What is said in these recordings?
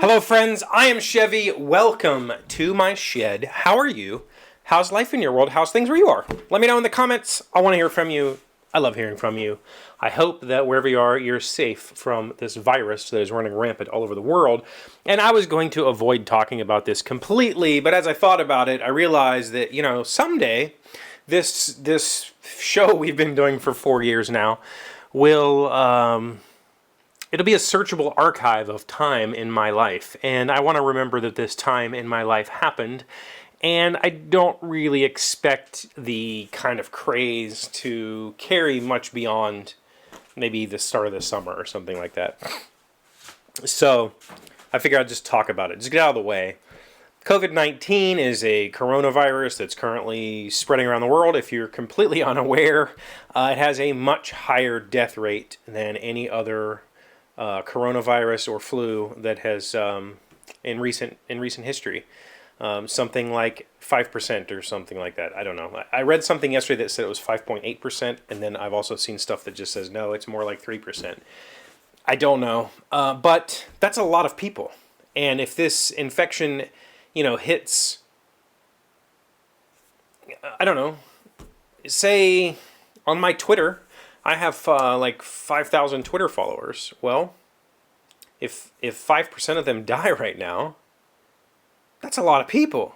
Hello friends, I am Chevee. Welcome to my shed. How are you? How's life in your world? How's things where you are? Let me know in the comments. I want to hear from you. I love hearing from you. I hope that wherever you are, you're safe from this virus that is running rampant all over the world. And I was going to avoid talking about this completely, but as I thought about it, I realized that, someday this show we've been doing for 4 years now will it'll be a searchable archive of time in my life, and I want to remember that this time in my life happened, and I don't really expect the kind of craze to carry much beyond maybe the start of the summer or something like that. So I figured I'd just talk about it, just get out of the way. COVID-19 is a coronavirus that's currently spreading around the world. If you're completely unaware, it has a much higher death rate than any other coronavirus or flu that has in recent history. Something like 5% or something like that. I don't know. I read something yesterday that said it was 5.8%, and then I've also seen stuff that just says no, it's more like 3%. I don't know, but that's a lot of people. And if this infection, hits, I don't know, say on my Twitter, I have like 5,000 Twitter followers. Well, if 5% of them die right now, that's a lot of people.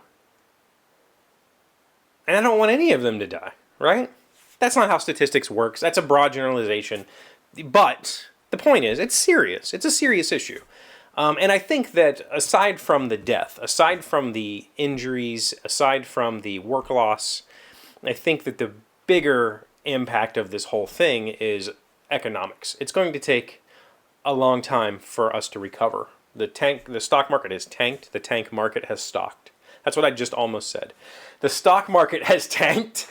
And I don't want any of them to die, right? That's not how statistics works. That's a broad generalization. But the point is, it's serious. It's a serious issue. And I think that aside from the death, aside from the injuries, aside from the work loss, I think that the bigger impact of this whole thing is economics. It's going to take a long time for us to recover. The stock market has tanked. The tank market has stocked. That's what I just almost said. The stock market has tanked.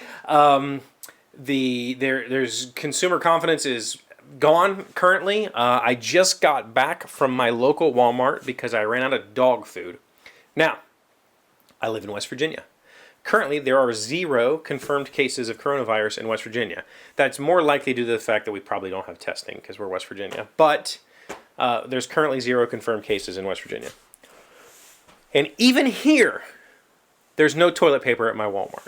There's consumer confidence is gone currently. I just got back from my local Walmart because I ran out of dog food. Now, I live in West Virginia. Currently, there are 0 confirmed cases of coronavirus in West Virginia. That's more likely due to the fact that we probably don't have testing because we're West Virginia. But there's currently 0 confirmed cases in West Virginia. And even here, there's no toilet paper at my Walmart.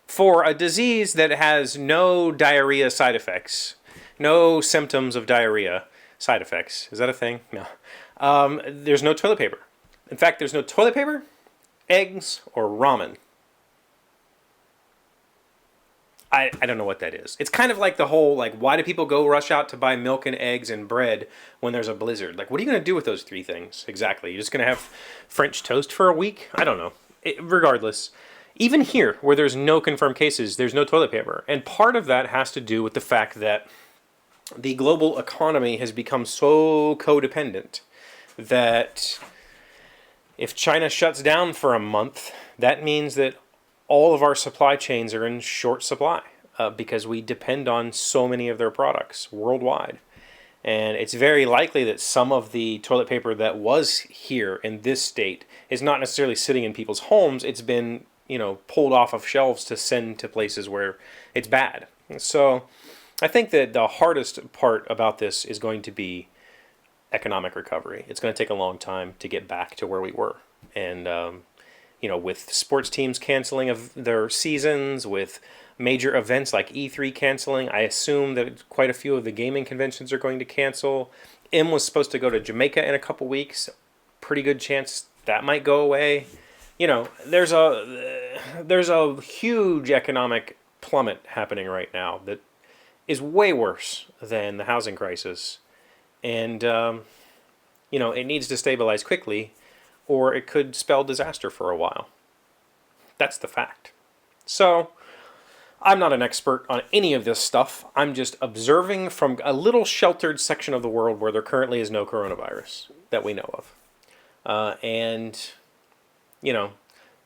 For a disease that has no diarrhea side effects, no symptoms of diarrhea side effects. Is that a thing? No. There's no toilet paper. In fact, there's no toilet paper, eggs, or ramen. I don't know what that is. It's kind of like the whole, why do people go rush out to buy milk and eggs and bread when there's a blizzard? What are you going to do with those 3 things exactly? You're just going to have French toast for a week? I don't know. Regardless, even here, where there's no confirmed cases, there's no toilet paper. And part of that has to do with the fact that the global economy has become so codependent that if China shuts down for a month, that means that all of our supply chains are in short supply because we depend on so many of their products worldwide. And it's very likely that some of the toilet paper that was here in this state is not necessarily sitting in people's homes. It's been, pulled off of shelves to send to places where it's bad. So I think that the hardest part about this is going to be economic recovery. It's going to take a long time to get back to where we were. And, with sports teams canceling of their seasons, with major events like E3 canceling, I assume that quite a few of the gaming conventions are going to cancel. M was supposed to go to Jamaica in a couple weeks. Pretty good chance that might go away. There's a huge economic plummet happening right now that is way worse than the housing crisis. And, it needs to stabilize quickly, or it could spell disaster for a while. That's the fact. So, I'm not an expert on any of this stuff. I'm just observing from a little sheltered section of the world where there currently is no coronavirus that we know of.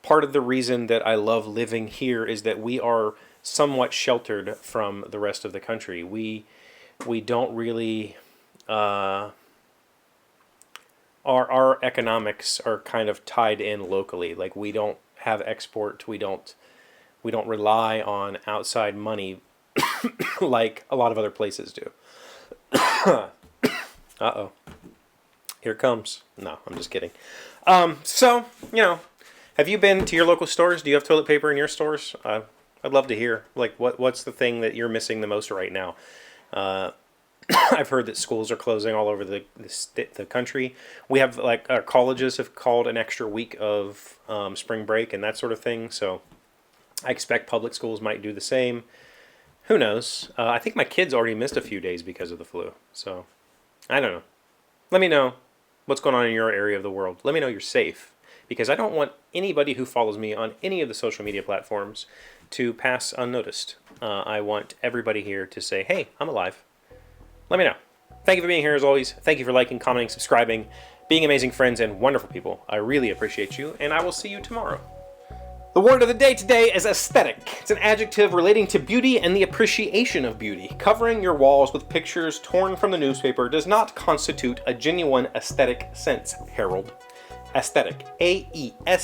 Part of the reason that I love living here is that we are somewhat sheltered from the rest of the country. We don't really... Our economics are kind of tied in locally. We don't have export. We don't rely on outside money like a lot of other places do. Uh-oh. Here it comes. No, I'm just kidding. So, have you been to your local stores? Do you have toilet paper in your stores? I'd love to hear, like, what's the thing that you're missing the most right now? I've heard that schools are closing all over the country. We have, like, our colleges have called an extra week of spring break and that sort of thing. So I expect public schools might do the same. Who knows? I think my kids already missed a few days because of the flu. So I don't know. Let me know what's going on in your area of the world. Let me know you're safe, because I don't want anybody who follows me on any of the social media platforms to pass unnoticed. I want everybody here to say, hey, I'm alive. Let me know. Thank you for being here as always. Thank you for liking, commenting, subscribing, being amazing friends and wonderful people. I really appreciate you, and I will see you tomorrow. The word of the day today is aesthetic. It's an adjective relating to beauty and the appreciation of beauty. Covering your walls with pictures torn from the newspaper does not constitute a genuine aesthetic sense, Harold. Aesthetic. A-E-S-T-H-E-T-I-C.